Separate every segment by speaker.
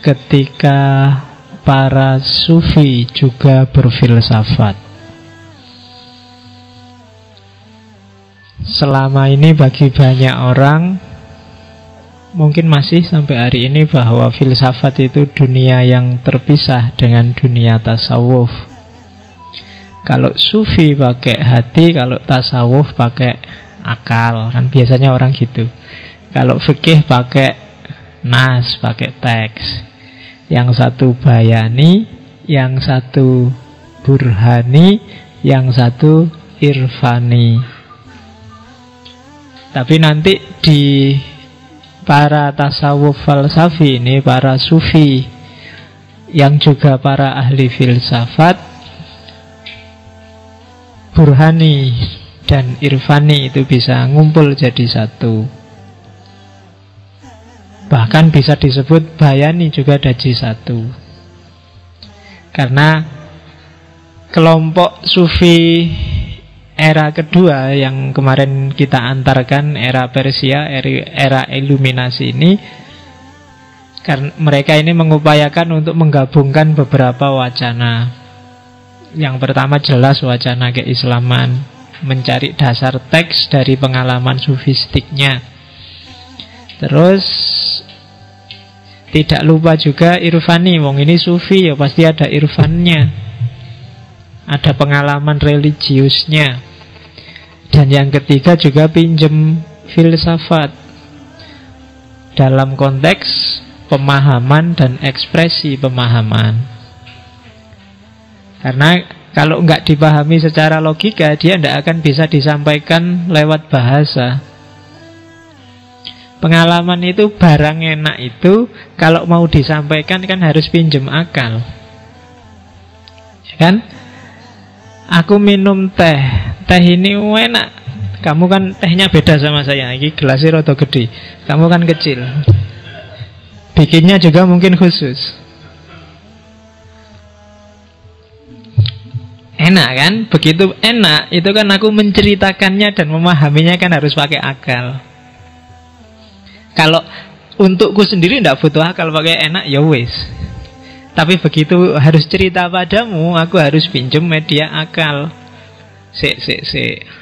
Speaker 1: ketika para sufi juga berfilsafat. Selama ini bagi banyak orang, mungkin masih sampai hari ini, bahwa filsafat itu dunia yang terpisah dengan dunia tasawuf. Kalau sufi pakai hati, kalau tasawuf pakai akal, kan biasanya orang gitu. Kalau fikih pakai nas, pakai teks. Yang satu bayani, yang satu burhani, yang satu irfani. Tapi nanti di para tasawuf falsafi ini, para sufi yang juga para ahli filsafat, burhani dan irfani itu bisa ngumpul jadi satu. Bahkan bisa disebut bayani juga jadi satu. Karena kelompok sufi era kedua yang kemarin kita antarkan, era Persia, era iluminasi ini, karena mereka ini mengupayakan untuk menggabungkan beberapa wacana. Yang pertama jelas wacana keislaman, mencari dasar teks dari pengalaman sufistiknya. Terus tidak lupa juga irfani, wong ini sufi ya pasti ada irfannya, ada pengalaman religiusnya. Dan yang ketiga juga pinjem filsafat dalam konteks pemahaman dan ekspresi pemahaman. Karena kalau nggak dipahami secara logika, dia tidak akan bisa disampaikan lewat bahasa. Pengalaman itu, barang enak itu, kalau mau disampaikan kan harus pinjem akal, ya kan? Aku minum teh, teh ini enak. Kamu kan tehnya beda sama saya. Ini gelasnya rada gede, kamu kan kecil. Bikinnya juga mungkin khusus. Enak kan? Begitu enak, itu kan aku menceritakannya dan memahaminya kan harus pakai akal. Kalau untukku sendiri tidak butuh akal, pakai enak ya wis. Tapi begitu harus cerita padamu, aku harus pinjem media akal.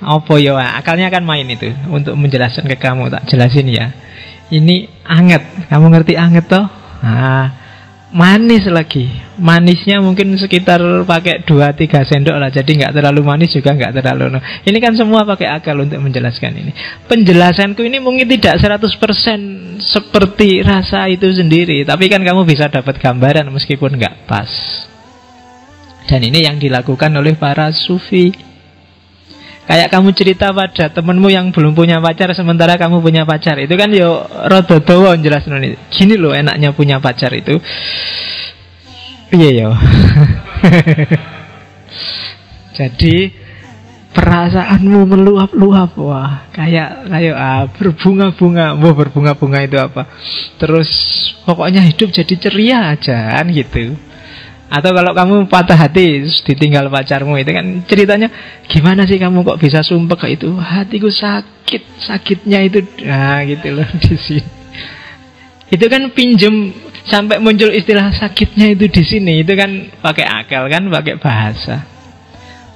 Speaker 1: Apa ya? Akalnya kan main itu untuk menjelaskan ke kamu. Tak jelasin ya. Ini anget, kamu ngerti anget toh? Nah, manis lagi. Manisnya mungkin sekitar pakai 2-3 sendok lah. Jadi nggak terlalu manis juga nggak terlalu. Ini kan semua pakai akal untuk menjelaskan ini. Penjelasanku ini mungkin tidak 100% seperti rasa itu sendiri, tapi kan kamu bisa dapat gambaran meskipun nggak pas. Dan ini yang dilakukan oleh para sufi. Kayak kamu cerita pada temenmu yang belum punya pacar sementara kamu punya pacar, itu kan yo rada dawa jelasin ini. Gini loh enaknya punya pacar itu. Iya yo. Jadi perasaanmu meluap-luap, wah kayak berbunga-bunga. Wah, berbunga-bunga itu apa? Terus pokoknya hidup jadi ceria aja kan gitu. Atau kalau kamu patah hati ditinggal pacarmu, itu kan ceritanya gimana sih kamu kok bisa sumpah kayak itu? Hatiku sakit, sakitnya itu, nah gitu loh di sini. Itu kan pinjem sampai muncul istilah sakitnya itu di sini, itu kan pakai akal kan, pakai bahasa.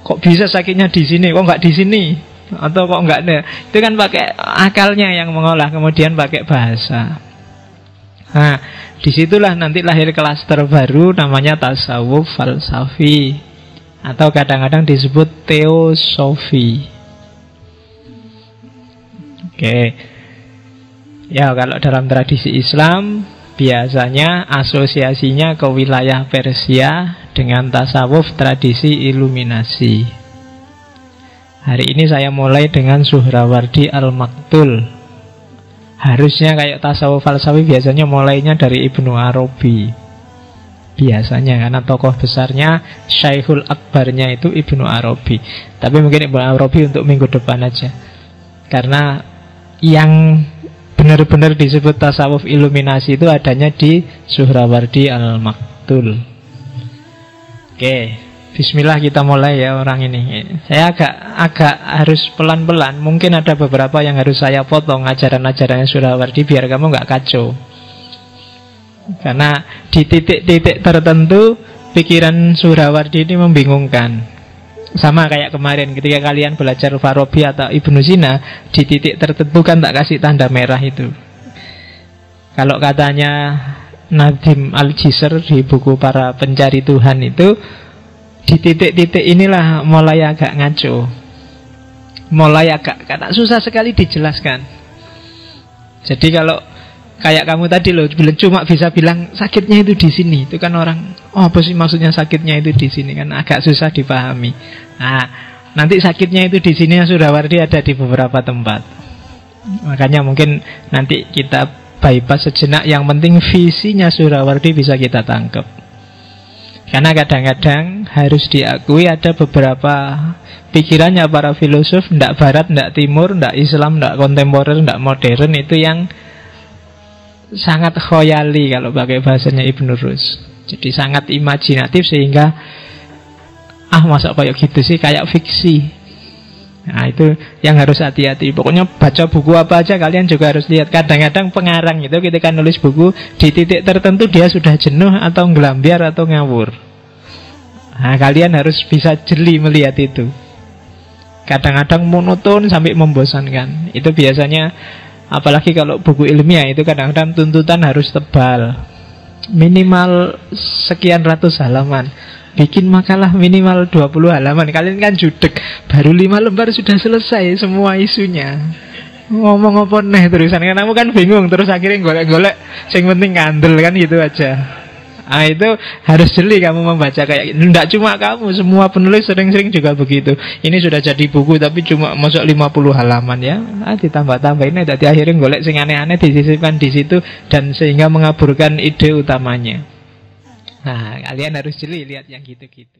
Speaker 1: Kok bisa sakitnya di sini, kok nggak di sini? Atau kok nggak ada? Itu kan pakai akalnya yang mengolah, kemudian pakai bahasa. Nah, disitulah nanti lahir klaster baru namanya tasawuf falsafi, atau kadang-kadang disebut teosofi. Oke. Ya, kalau dalam tradisi Islam biasanya asosiasinya ke wilayah Persia dengan tasawuf tradisi iluminasi. Hari ini saya mulai dengan Suhrawardi Al-Maktul. Harusnya kayak tasawuf falsafi biasanya mulainya dari Ibnu Arabi. Biasanya karena tokoh besarnya Syekhul Akbarnya itu Ibnu Arabi. Tapi mungkin Ibnu Arabi untuk minggu depan aja. Karena yang benar-benar disebut tasawuf iluminasi itu adanya di Suhrawardi Al-Maktul. Oke, bismillah kita mulai ya orang ini. Saya agak harus pelan-pelan. Mungkin ada beberapa yang harus saya potong ajaran-ajarannya Suhrawardi biar kamu nggak kacau. Karena di titik-titik tertentu pikiran Suhrawardi ini membingungkan. Sama kayak kemarin ketika kalian belajar Farabi atau Ibnu Sina, di titik tertentu kan tak kasih tanda merah itu. Kalau katanya Nadim Al-Jisr di buku Para Pencari Tuhan itu, di titik-titik inilah mulai agak ngaco, mulai agak karena susah sekali dijelaskan. Jadi kalau kayak kamu tadi loh, cuma bisa bilang sakitnya itu di sini, itu kan orang, oh apa sih maksudnya sakitnya itu di sini, kan agak susah dipahami. Nah, nanti sakitnya itu di sini Suhrawardi ada di beberapa tempat. Makanya mungkin nanti kita bypass sejenak, yang penting visinya Suhrawardi bisa kita tangkap. Karena kadang-kadang harus diakui ada beberapa pikirannya para filosof, ndak barat, ndak timur, ndak Islam, ndak kontemporer, ndak modern, itu yang sangat khoyali kalau pakai bahasanya Ibn Rus. Jadi sangat imajinatif sehingga masa kayak gitu sih, kayak fiksi. Nah itu yang harus hati-hati. Pokoknya baca buku apa aja kalian juga harus lihat. Kadang-kadang pengarang itu ketika nulis buku, di titik tertentu dia sudah jenuh atau ngelambiar atau ngawur. Nah kalian harus bisa jeli melihat itu. Kadang-kadang monoton sampai membosankan. Itu biasanya, apalagi kalau buku ilmiah itu kadang-kadang tuntutan harus tebal, minimal sekian ratus halaman. Bikin makalah minimal 20 halaman. Kalian kan judek, baru 5 lembar sudah selesai semua isunya. Ngomong apa nih terusan, kamu kan bingung. Terus akhirnya golek-golek, yang penting kandel kan gitu aja. Nah itu harus jeli kamu membaca kayak gitu. Tidak cuma kamu, semua penulis sering-sering juga begitu. Ini sudah jadi buku tapi cuma masuk 50 halaman ya. Ditambah-tambah ini, jadi akhirnya golek sing aneh-aneh disisipkan di situ, dan sehingga mengaburkan ide utamanya. Nah kalian harus jeli lihat yang gitu-gitu.